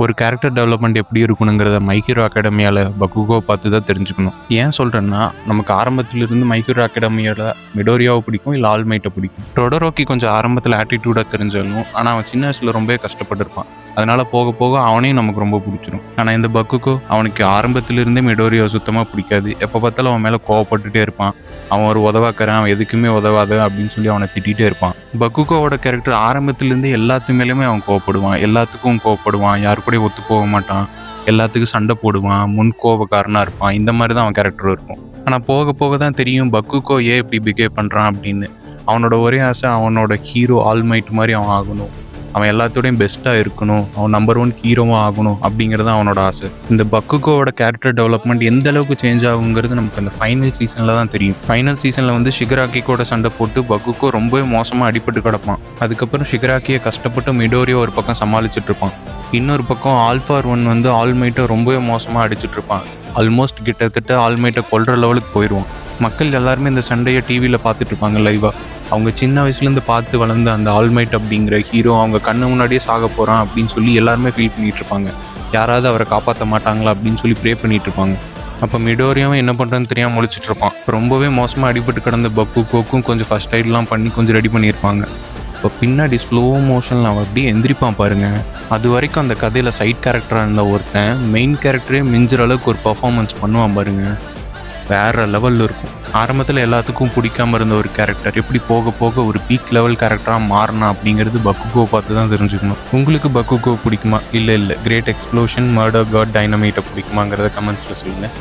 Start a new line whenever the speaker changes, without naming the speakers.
ஒரு character development எப்படி இருக்கணுங்கிறத my hero அகாடமியால் பக்குகோ பார்த்து தான் தெரிஞ்சுக்கணும். ஏன் சொல்கிறேன்னா, நமக்கு ஆரம்பத்திலிருந்து மை ஹீரோ அகாடமியால் மிடோரியாவை பிடிக்கும், இல்லை ஆல்மைட்டை பிடிக்கும். டொடரோக்கி கொஞ்சம் ஆரம்பத்தில் ஆட்டிடியூடாக தெரிஞ்சாலும், ஆனால் அவன் சின்ன வயசில் ரொம்பவே கஷ்டப்பட்டிருப்பான். அதனால் போக போக அவனையும் நமக்கு ரொம்ப பிடிச்சிரும். ஆனால் இந்த பக்குகோ அவனுக்கு ஆரம்பத்திலிருந்தே மிடோரியாவை சுத்தமாக பிடிக்காது. எப்போ பார்த்தாலும் அவன் மேலே கோவப்பட்டுட்டே இருப்பான். அவன் ஒரு உதவாக்கிறேன், அவன் எதுக்குமே உதவாது அப்படின்னு சொல்லி அவனை திட்டிகிட்டே இருப்பான். பக்குகோவோட கேரக்டர் ஆரம்பத்திலேருந்தே எல்லாத்து மேலேயுமே அவன் கோவப்படுவான், எல்லாத்துக்கும் கோவப்படுவான், யாரு கூட ஒத்து போக மாட்டான், எல்லாத்துக்கும் சண்டை போடுவான், முன் கோபக்காரனாக இருப்பான். இந்த மாதிரி தான் அவன் கேரக்டர் இருக்கும். ஆனால் போக போக தான் தெரியும் பக்குகோ ஏன் இப்படி பிஹேவ் பண்ணுறான் அப்படின்னு. அவனோட ஒரே ஆசை அவனோட ஹீரோ ஆல்மைட் மாதிரி அவன் ஆகணும், அவன் எல்லாத்தோடையும் பெஸ்ட்டாக இருக்கணும், அவன் நம்பர் 1 ஹீரோவாக ஆகணும் அப்படிங்கிறது அவனோட ஆசை. இந்த பக்குகோவோட கேரக்டர் டெவலப்மெண்ட் எந்த அளவுக்கு சேஞ்ச் ஆகுங்கிறது நமக்கு அந்த ஃபைனல் சீசனில் தான் தெரியும். ஃபைனல் சீசனில் வந்து ஷிகராக்கி கூட சண்டை போட்டு பக்குகோ ரொம்பவே மோசமாக அடிபட்டு கிடப்பான். அதுக்கப்புறம் ஷிகராக்கியை கஷ்டப்பட்டு மிடோரியோ ஒரு பக்கம் சமாளிச்சுட்டு இருப்பான். இன்னொரு பக்கம் ஆல்ஃபார் 1 வந்து ஆல்மைட்டை ரொம்பவே மோசமாக அடிச்சுட்டு இருப்பான். ஆல்மோஸ்ட் கிட்டத்தட்ட ஆல்மைட்டை கொல்ற லெவலுக்கு போயிடுவான். மக்கள் எல்லாருமே இந்த சண்டையை டிவியில் பார்த்துட்டு இருப்பாங்க லைவாக. அவங்க சின்ன வயசுலேருந்து பார்த்து வளர்ந்த அந்த ஆல்மைட் அப்படிங்கிற ஹீரோ அவங்க கண்ணு முன்னாடியே சாக போகிறான் அப்படின்னு சொல்லி எல்லாருமே ஃபீல் பண்ணிகிட்டு இருப்பாங்க. யாராவது அவரை காப்பாற்ற மாட்டாங்களா அப்படின்னு சொல்லி ப்ரே பண்ணிகிட்டு இருப்பாங்க. அப்போ மிடோரியாவும் என்ன பண்ணுறதுன்னு தெரியாமல் முழிச்சிட்டு இருப்பான். ரொம்பவே மோசமாக அடிபட்டு கிடந்த பக்குகோக்கும் கொஞ்சம் ஃபர்ஸ்ட் எய்ட்லாம் பண்ணி கொஞ்சம் ரெடி பண்ணியிருப்பாங்க. இப்போ பின்னாடி ஸ்லோ மோஷனில் அவன் அப்படியே எந்திரிப்பான் பாருங்கள். அது வரைக்கும் அந்த கதையில் சைட் கேரக்டராக இருந்த ஒருத்தன் மெயின் கேரக்டரே மிஞ்சுற அளவுக்கு ஒரு பர்ஃபார்மன்ஸ் பண்ணுவான் பாருங்கள். வேறு லெவலில் இருக்கும். ஆரம்பத்தில் எல்லாத்துக்கும் பிடிக்காமல் இருந்த ஒரு கேரக்டர் எப்படி போக போக ஒரு பீக் லெவல் கேரக்டராக மாறினா அப்படிங்கிறது பக்குகோ பார்த்து தான் தெரிஞ்சுக்கணும். உங்களுக்கு பக்குகோ பிடிக்குமா, இல்லை கிரேட் எக்ஸ்ப்ளோஷன், மர்டர் காட் டைனமைட்டை பிடிக்குமாங்கிறத கமெண்ட்ஸில் சொல்லுங்கள்.